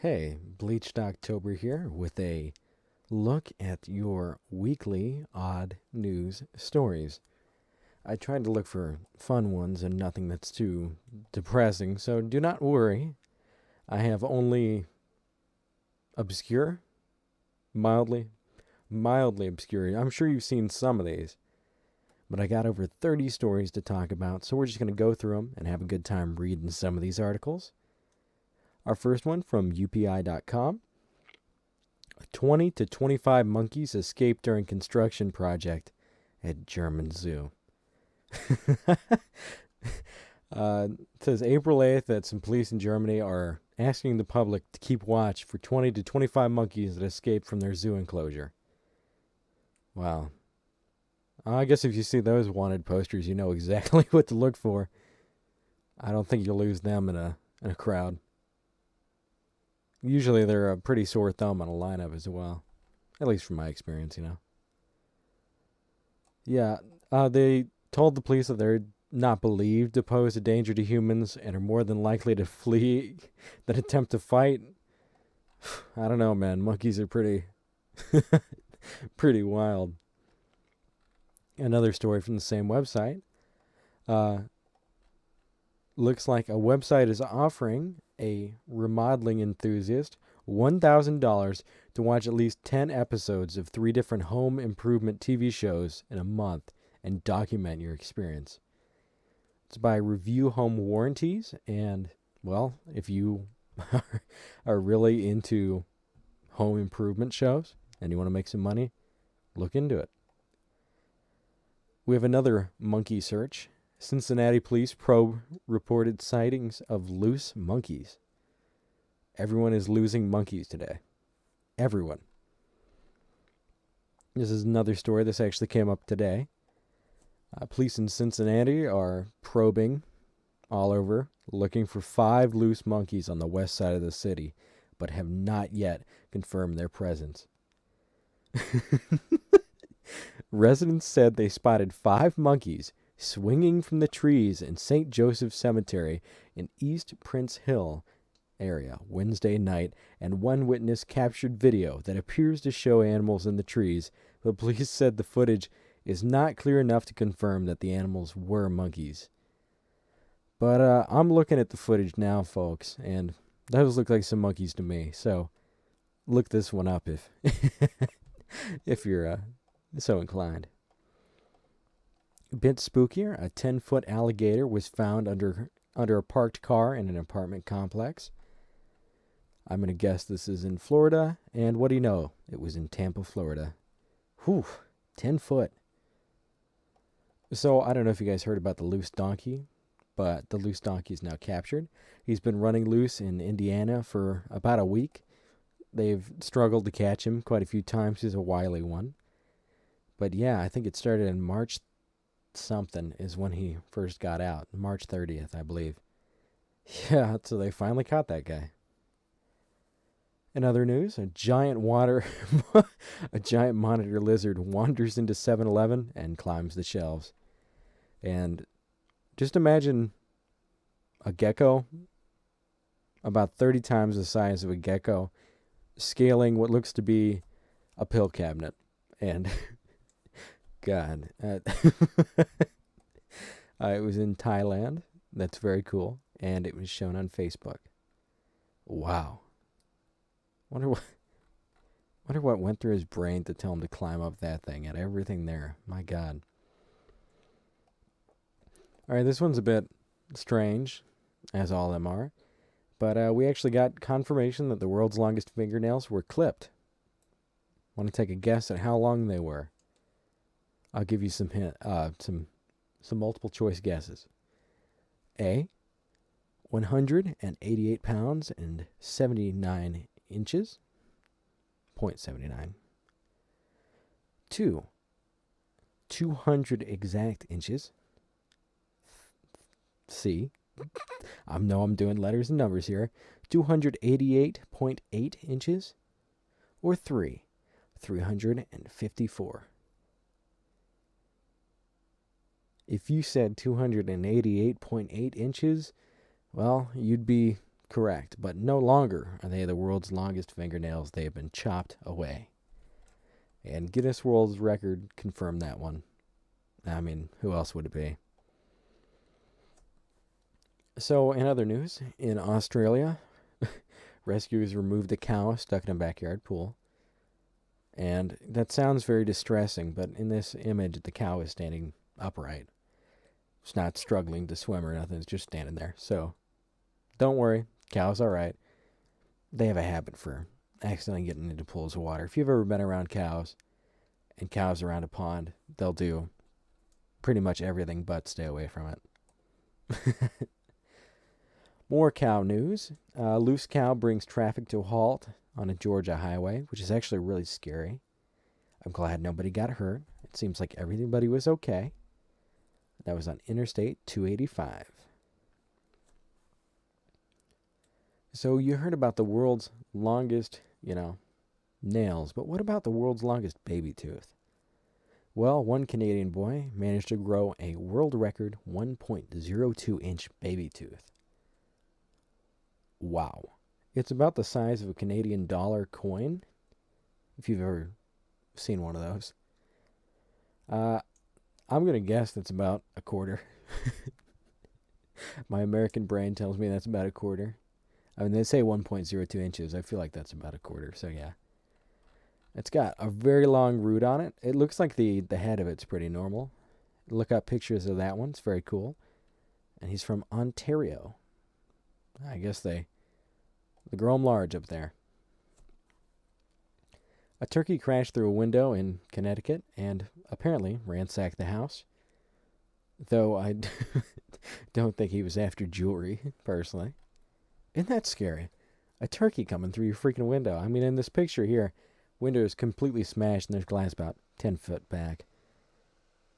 Hey, Bleached October here with a look at your weekly odd news stories. I tried to look for fun ones and nothing that's too depressing, so do not worry. I have only obscure, mildly, mildly obscure. I'm sure you've seen some of these, but I got over 30 stories to talk about, so we're just going to go through them and have a good time reading some of these articles. Our first one from UPI.com. 20 to 25 monkeys escaped during construction project at German zoo. It says April 8th that some police in Germany are asking the public to keep watch for 20 to 25 monkeys that escaped from their zoo enclosure. Wow. I guess if you see those wanted posters, you know exactly what to look for. I don't think you'll lose them in a crowd. Usually they're a pretty sore thumb on a lineup as well. At least from my experience. Yeah, they told the police that they're not believed to pose a danger to humans and are more than likely to flee than attempt to fight. I don't know, man. Monkeys are pretty, pretty wild. Another story from the same website. Looks like a website is offering a remodeling enthusiast $1,000 to watch at least 10 episodes of 3 different home improvement TV shows in a month and document your experience. It's by Review Home Warranties, and, well, if you are really into home improvement shows and you want to make some money, look into it. We have another monkey search. Cincinnati police probe reported sightings of loose monkeys. Everyone is losing monkeys today. Everyone. This is another story. This actually came up today. Police in Cincinnati are probing all over, looking for 5 loose monkeys on the west side of the city, but have not yet confirmed their presence. Residents said they spotted 5 monkeys swinging from the trees in St. Joseph Cemetery in East Prince Hill area Wednesday night, and one witness captured video that appears to show animals in the trees, but police said the footage is not clear enough to confirm that the animals were monkeys. But I'm looking at the footage now, folks, and those look like some monkeys to me, so look this one up if if you're so inclined. A bit spookier, a 10-foot alligator was found under a parked car in an apartment complex. I'm going to guess this is in Florida, and what do you know? It was in Tampa, Florida. Whew, 10 foot. So, I don't know if you guys heard about the loose donkey, but the loose donkey is now captured. He's been running loose in Indiana for about a week. They've struggled to catch him quite a few times. He's a wily one. But yeah, I think it started in March something is when he first got out. March 30th, I believe. Yeah, so they finally caught that guy. In other news, a giant monitor lizard wanders into 7-Eleven and climbs the shelves. And just imagine a gecko, about 30 times the size of a gecko, scaling what looks to be a pill cabinet. And God, it was in Thailand. That's very cool. And it was shown on Facebook. Wow. Wonder what went through his brain to tell him to climb up that thing. Had everything there. My God. All right, this one's a bit strange, as all of them are. But we actually got confirmation that the world's longest fingernails were clipped. Want to take a guess at how long they were? I'll give you some multiple choice guesses. A, 188 pounds and 79 inches, 0.79. 2, 200 exact inches. C, I'm doing letters and numbers here. 288.8 inches. Or 3, 354. If you said 288.8 inches, well, you'd be correct, but no longer are they the world's longest fingernails. They have been chopped away. And Guinness World Record confirmed that one. I mean, who else would it be? So, in other news, in Australia, rescuers removed a cow stuck in a backyard pool. And that sounds very distressing, but in this image, the cow is standing upright. It's not struggling to swim or nothing. It's just standing there. So, don't worry. Cow's all right. They have a habit for accidentally getting into pools of water. If you've ever been around cows and cows around a pond, they'll do pretty much everything but stay away from it. More cow news. Loose cow brings traffic to a halt on a Georgia highway, which is actually really scary. I'm glad nobody got hurt. It seems like everybody was okay. That was on Interstate 285. So you heard about the world's longest, nails, but what about the world's longest baby tooth? Well, one Canadian boy managed to grow a world record 1.02-inch baby tooth. Wow. It's about the size of a Canadian dollar coin, if you've ever seen one of those. I'm going to guess that's about a quarter. My American brain tells me that's about a quarter. I mean, they say 1.02 inches. I feel like that's about a quarter, so yeah. It's got a very long root on it. It looks like the head of it's pretty normal. Look up pictures of that one. It's very cool. And he's from Ontario. I guess they grow them large up there. A turkey crashed through a window in Connecticut and apparently ransacked the house. Though I don't think he was after jewelry, personally. Isn't that scary? A turkey coming through your freaking window. I mean, in this picture here, window is completely smashed and there's glass about 10 foot back.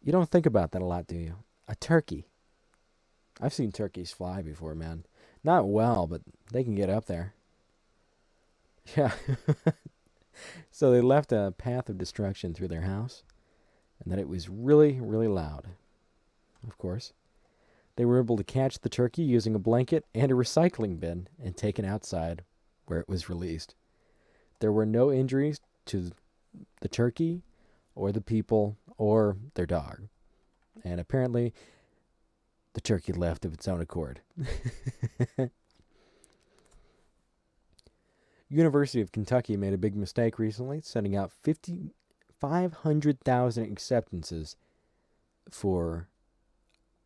You don't think about that a lot, do you? A turkey. I've seen turkeys fly before, man. Not well, but they can get up there. Yeah. So they left a path of destruction through their house, and that it was really, really loud. Of course. They were able to catch the turkey using a blanket and a recycling bin and take it outside where it was released. There were no injuries to the turkey or the people or their dog. And apparently, the turkey left of its own accord. University of Kentucky made a big mistake recently, sending out 500,000 acceptances for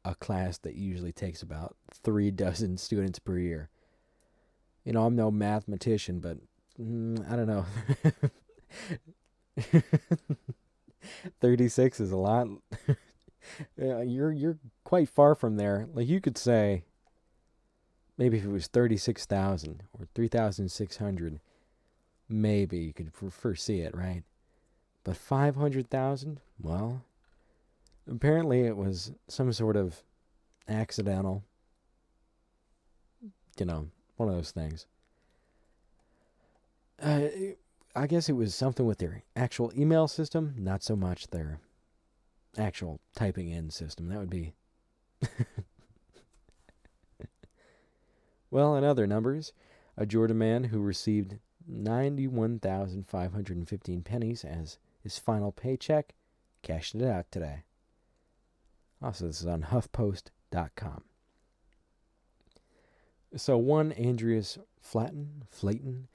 a class that usually takes about 3 dozen students per year. I'm no mathematician, but I don't know. 36 is a lot. You're quite far from there. Like, you could say, maybe if it was 36,000 or 3,600, maybe you could foresee it, right? But 500,000? Well, apparently it was some sort of accidental, one of those things. I guess it was something with their actual email system, not so much their actual typing in system. That would be... Well, in other numbers, a Georgia man who received 91,515 pennies as his final paycheck cashed it out today. Also, this is on HuffPost.com. So one Andreas Flayton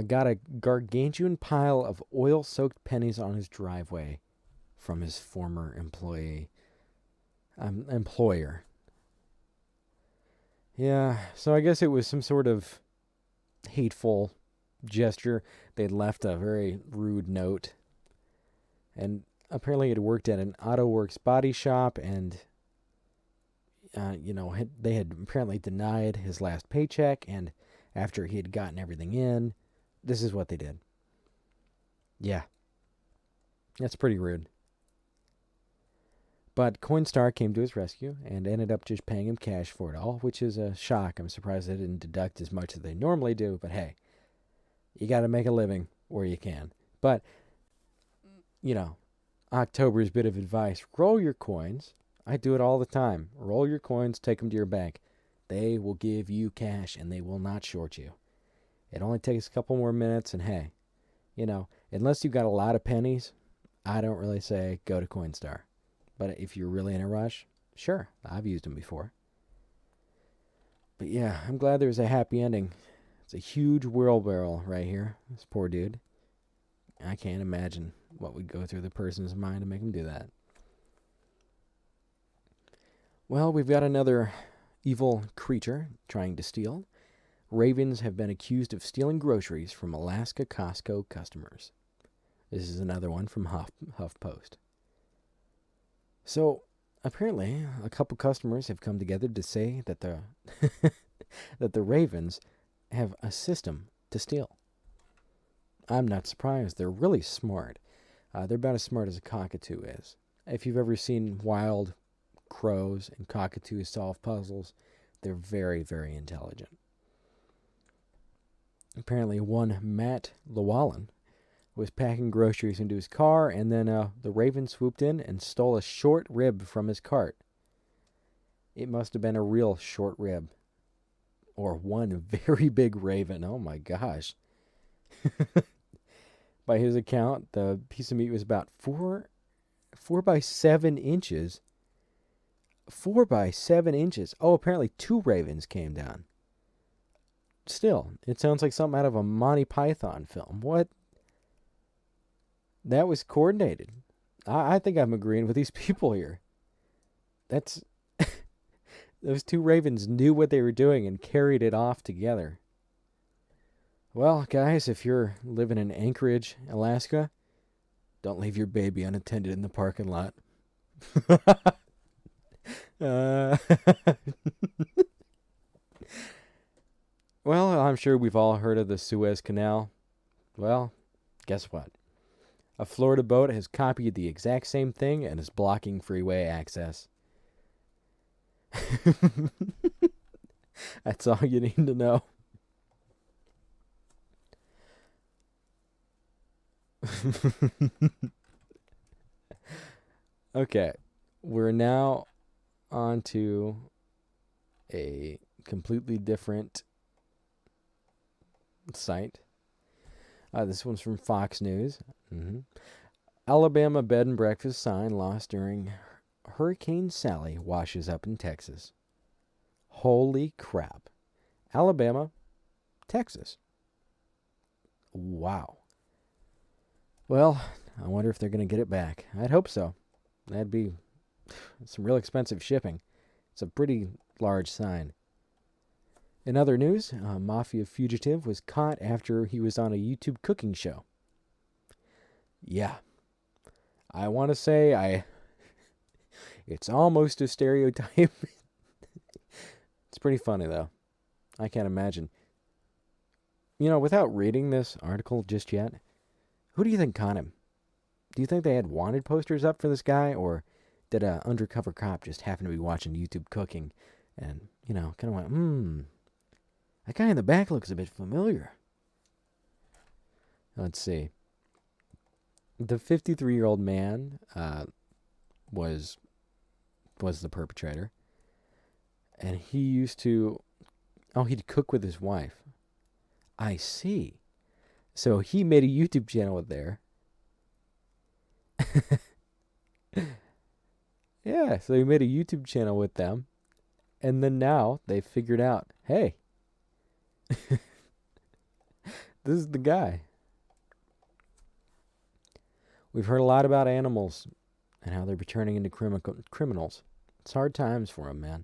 got a gargantuan pile of oil-soaked pennies on his driveway from his former employer. Yeah, so I guess it was some sort of hateful gesture. They'd left a very rude note. And apparently it worked at an Auto Works body shop, and, they had apparently denied his last paycheck, and after he had gotten everything in, this is what they did. Yeah. That's pretty rude. But Coinstar came to his rescue and ended up just paying him cash for it all, which is a shock. I'm surprised they didn't deduct as much as they normally do, but hey, you got to make a living where you can. But, October's bit of advice, roll your coins. I do it all the time. Roll your coins, take them to your bank. They will give you cash, and they will not short you. It only takes a couple more minutes, and hey, unless you've got a lot of pennies, I don't really say go to Coinstar. But if you're really in a rush, sure, I've used them before. But yeah, I'm glad there's a happy ending. It's a huge wheelbarrow right here. This poor dude. I can't imagine what would go through the person's mind to make him do that. Well, we've got another evil creature trying to steal. Ravens have been accused of stealing groceries from Alaska Costco customers. This is another one from HuffPost. So, apparently, a couple customers have come together to say that the that the Ravens have a system to steal. I'm not surprised. They're really smart. They're about as smart as a cockatoo is. If you've ever seen wild crows and cockatoos solve puzzles, they're very, very intelligent. Apparently, one Matt Llewellyn was packing groceries into his car, and then the raven swooped in and stole a short rib from his cart. It must have been a real short rib. Or one very big raven. Oh my gosh. By his account, the piece of meat was about 4 by 7 inches. 4 by 7 inches. Oh, apparently 2 ravens came down. Still, it sounds like something out of a Monty Python film. What? That was coordinated. I think I'm agreeing with these people here. That's... Those 2 ravens knew what they were doing and carried it off together. Well, guys, if you're living in Anchorage, Alaska, don't leave your baby unattended in the parking lot. Well, I'm sure we've all heard of the Suez Canal. Well, guess what? A Florida boat has copied the exact same thing and is blocking freeway access. That's all you need to know. Okay, we're now on to a completely different site. This one's from Fox News. Alabama bed and breakfast sign lost during Hurricane Sally washes up in Texas. Holy crap. Alabama, Texas. Wow. Well, I wonder if they're going to get it back. I'd hope so. That'd be some real expensive shipping. It's a pretty large sign. In other news, a mafia fugitive was caught after he was on a YouTube cooking show. Yeah. I want to say it's almost a stereotype. It's pretty funny, though. I can't imagine. Without reading this article just yet, who do you think caught him? Do you think they had wanted posters up for this guy, or did an undercover cop just happen to be watching YouTube cooking and, kind of went, that guy in the back looks a bit familiar. Let's see. The 53-year-old man was the perpetrator. And he used to... he'd cook with his wife. I see. So he made a YouTube channel there. Yeah, so he made a YouTube channel with them. And then now they figured out, hey, this is the guy. We've heard a lot about animals and how they're turning into criminals. It's hard times for them, man.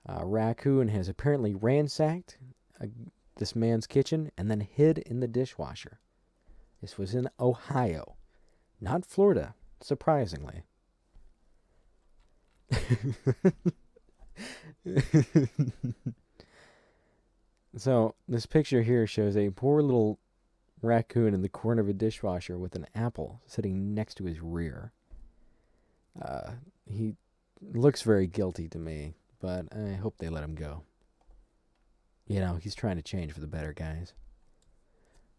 A raccoon has apparently ransacked this man's kitchen and then hid in the dishwasher. This was in Ohio, not Florida, surprisingly. So, this picture here shows a poor little raccoon in the corner of a dishwasher with an apple sitting next to his rear. He looks very guilty to me, but I hope they let him go. He's trying to change for the better, guys.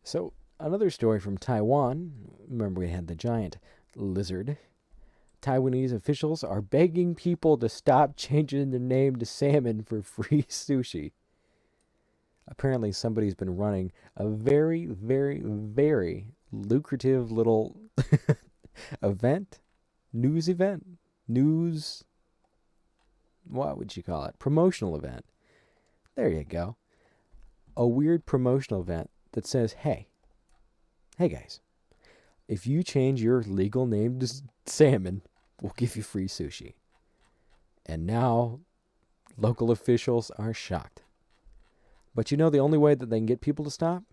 So, another story from Taiwan. Remember we had the giant lizard. Taiwanese officials are begging people to stop changing their name to salmon for free sushi. Apparently, somebody's been running a very, very, very lucrative little news event, what would you call it? Promotional event. There you go. A weird promotional event that says, hey guys, if you change your legal name to salmon, we'll give you free sushi. And now local officials are shocked. But you know the only way that they can get people to stop?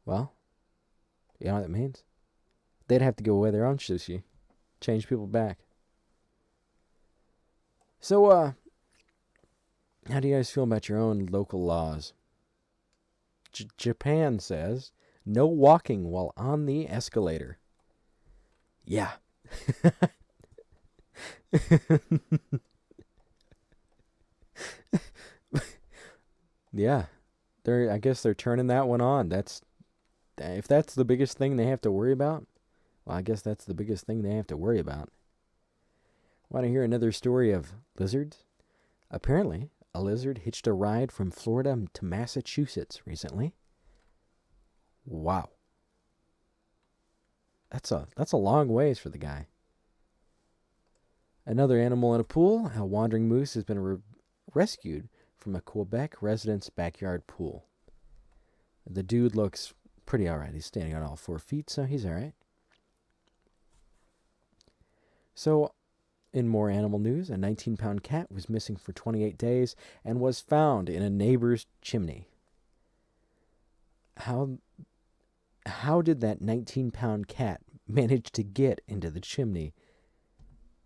Well, you know what that means? They'd have to give away their own sushi. Change people back. So, how do you guys feel about your own local laws? Japan says, no walking while on the escalator. Yeah. Yeah. I guess they're turning that one on. If that's the biggest thing they have to worry about, well, I guess that's the biggest thing they have to worry about. Want to hear another story of lizards? Apparently, a lizard hitched a ride from Florida to Massachusetts recently. Wow. That's a long ways for the guy. Another animal in a pool. A wandering moose has been rescued from a Quebec resident's backyard pool. The dude looks pretty alright. He's standing on all 4 feet, so he's alright. So, in more animal news, a 19-pound cat was missing for 28 days and was found in a neighbor's chimney. How did that 19-pound cat manage to get into the chimney?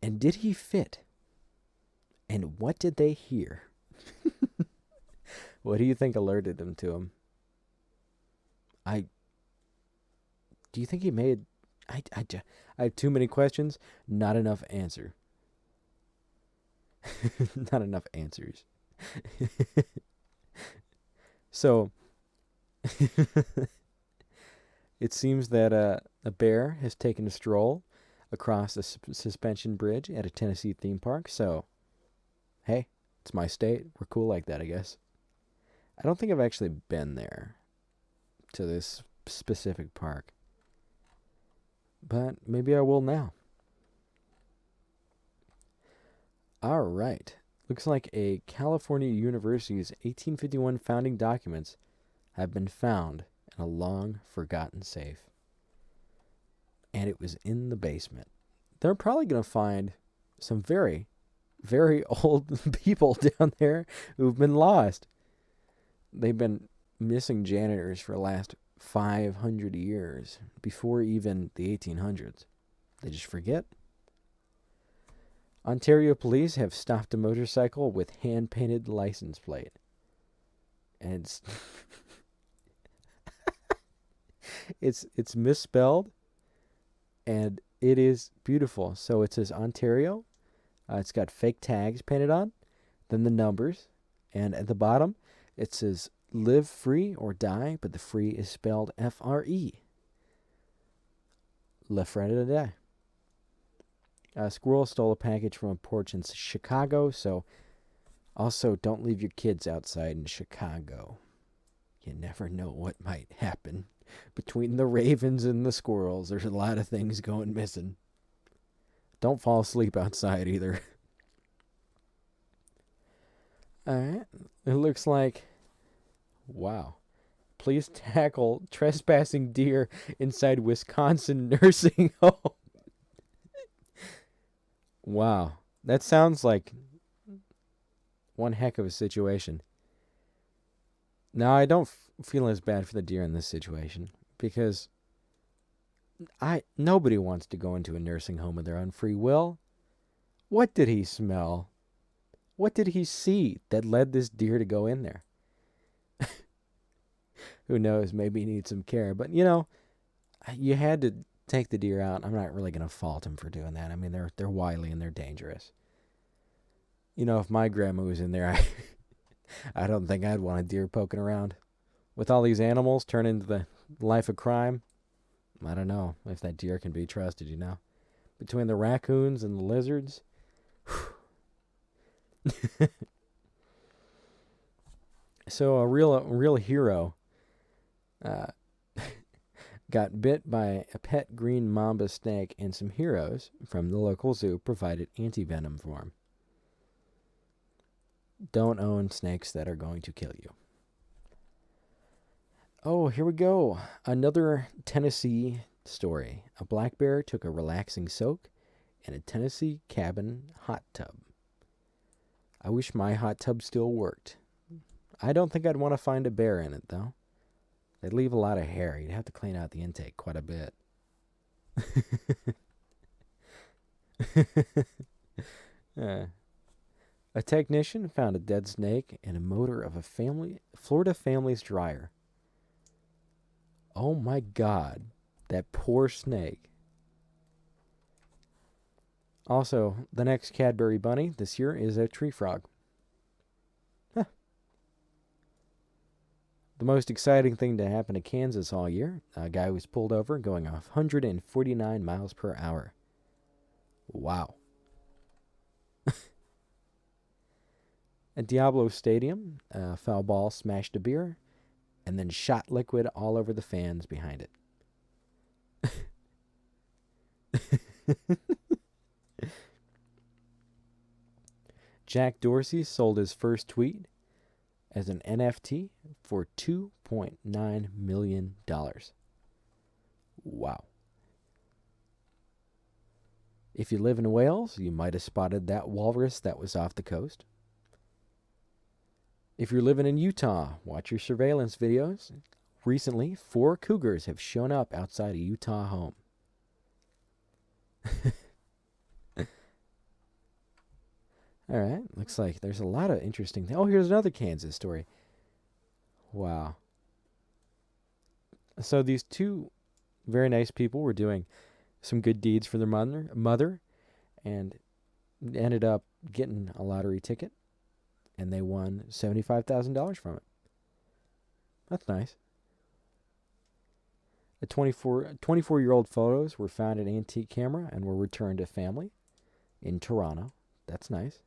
And did he fit? And what did they hear? What do you think alerted them to him? Do you think he made... I have too many questions, not enough answer. Not enough answers. So, it seems that a bear has taken a stroll across the suspension bridge at a Tennessee theme park. So, hey, it's my state. We're cool like that, I guess. I don't think I've actually been there to this specific park. But maybe I will now. All right. Looks like a California university's 1851 founding documents have been found in a long-forgotten safe. And it was in the basement. They're probably going to find some very, very old people down there who've been lost. They've been missing janitors for the last 500 years, before even the 1800s. They just forget. Ontario police have stopped a motorcycle with hand-painted license plate. And it's misspelled, and it is beautiful. So it says Ontario. It's got fake tags painted on, then the numbers, and at the bottom it says live free or die, but the free is spelled F-R-E. Live free or die. A squirrel stole a package from a porch in Chicago, so also don't leave your kids outside in Chicago. You never know what might happen. Between the ravens and the squirrels, there's a lot of things going missing. Don't fall asleep outside either. Alright, it looks like... Wow. Police tackle trespassing deer inside Wisconsin nursing home. Wow. That sounds like one heck of a situation. Now, I don't feel as bad for the deer in this situation, because nobody wants to go into a nursing home of their own free will. What did he smell? What did he see that led this deer to go in there? Who knows? Maybe he needs some care. But, you had to take the deer out. I'm not really going to fault him for doing that. I mean, they're wily and they're dangerous. If my grandma was in there, I don't think I'd want a deer poking around. With all these animals turning into the life of crime, I don't know if that deer can be trusted, between the raccoons and the lizards. So a real hero got bit by a pet green mamba snake, and some heroes from the local zoo provided anti-venom for him. Don't own snakes that are going to kill you. Oh, here we go. Another Tennessee story. A black bear took a relaxing soak in a Tennessee cabin hot tub. I wish my hot tub still worked. I don't think I'd want to find a bear in it, though. They'd leave a lot of hair. You'd have to clean out the intake quite a bit. A technician found a dead snake in a motor of a Florida family's dryer. Oh my God, that poor snake. Also, the next Cadbury bunny this year is a tree frog. Huh. The most exciting thing to happen to Kansas all year, a guy was pulled over going 149 miles per hour. Wow. At Diablo Stadium, a foul ball smashed a beer and then shot liquid all over the fans behind it. Jack Dorsey sold his first tweet as an NFT for $2.9 million. Wow. If you live in Wales, you might have spotted that walrus that was off the coast. If you're living in Utah, watch your surveillance videos. Recently, 4 cougars have shown up outside a Utah home. All right, looks like there's a lot of interesting things. Oh, here's another Kansas story. Wow. So these 2 very nice people were doing some good deeds for their mother and ended up getting a lottery ticket, and they won $75,000 from it. That's nice. The 24-year-old photos were found in an antique camera and were returned to family in Toronto. That's nice.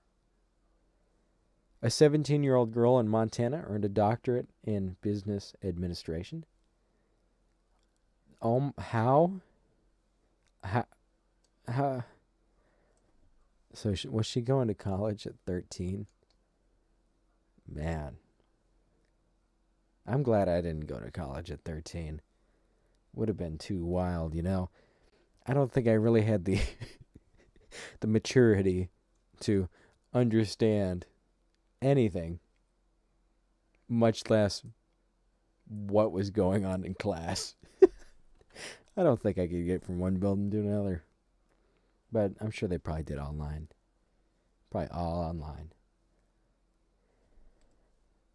A 17-year-old girl in Montana earned a doctorate in business administration. How? So was she going to college at 13? Man. I'm glad I didn't go to college at 13. Would have been too wild, you know. I don't think I really had the the maturity to understand anything, much less what was going on in class. I don't think I could get from one building to another. But I'm sure they probably did online. Probably all online.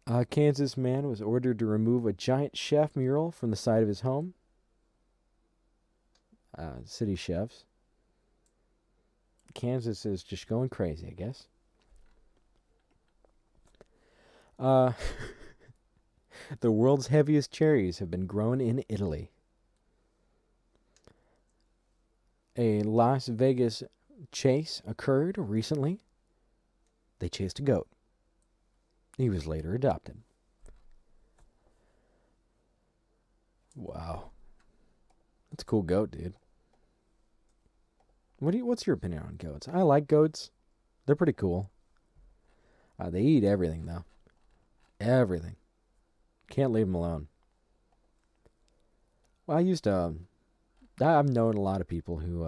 A Kansas man was ordered to remove a giant chef mural from the side of his home. City chefs. Kansas is just going crazy, I guess. The world's heaviest cherries have been grown in Italy. A Las Vegas chase occurred recently. They chased a goat. He was later adopted. Wow. That's a cool goat, dude. What's your opinion on goats? I like goats. They're pretty cool. They eat everything, though. Everything. Can't leave them alone. Well, I've known a lot of people who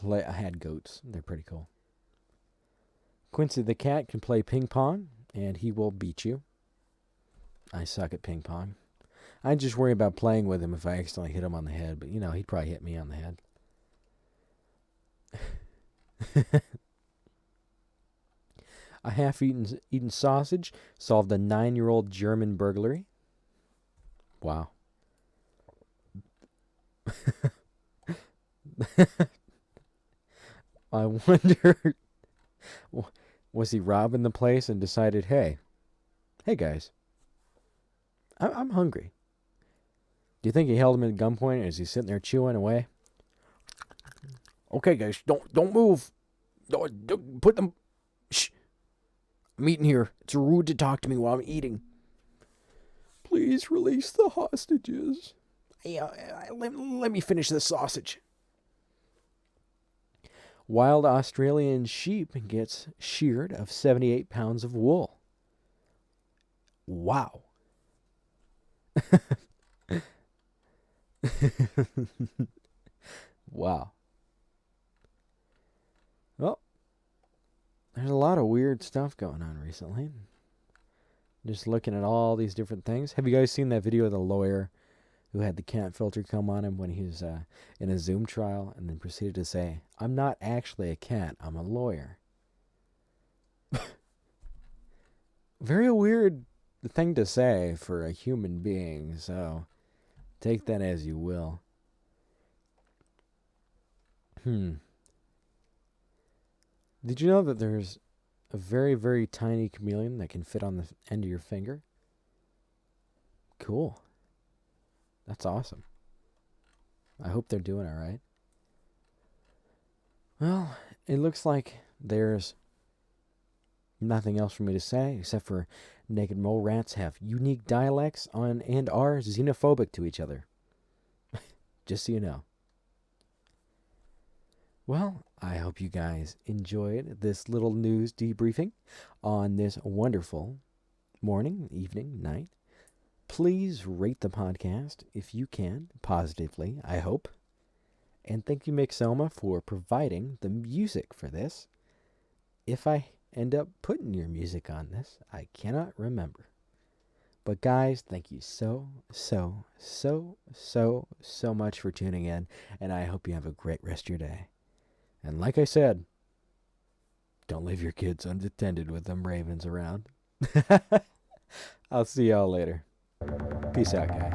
had goats. They're pretty cool. Quincy the cat can play ping pong, and he will beat you. I suck at ping pong. I just worry about playing with him if I accidentally hit him on the head, but he'd probably hit me on the head. A half-eaten sausage solved a 9-year-old German burglary. Wow. I wonder, was he robbing the place and decided, hey guys, I'm hungry. Do you think he held him at gunpoint as he's sitting there chewing away? Okay, guys, don't move. Don't put them. Shh. I'm eating here. It's rude to talk to me while I'm eating. Please release the hostages. Let me finish this sausage. Wild Australian sheep gets sheared of 78 pounds of wool. Wow. Wow. Well, there's a lot of weird stuff going on recently. Just looking at all these different things. Have you guys seen that video of the lawyer who had the cat filter come on him when he was in a Zoom trial and then proceeded to say, "I'm not actually a cat, I'm a lawyer." Very weird thing to say for a human being, so take that as you will. Did you know that there's a very, very tiny chameleon that can fit on the end of your finger? Cool. That's awesome. I hope they're doing all right. Well, it looks like there's nothing else for me to say except for naked mole rats have unique dialects and are xenophobic to each other. Just so you know. Well, I hope you guys enjoyed this little news debriefing on this wonderful morning, evening, night. Please rate the podcast if you can, positively, I hope. And thank you, Mixoma, for providing the music for this. If I end up putting your music on this, I cannot remember. But guys, thank you so much for tuning in, and I hope you have a great rest of your day. And like I said, don't leave your kids unattended with them ravens around. I'll see y'all later. Peace out, guys.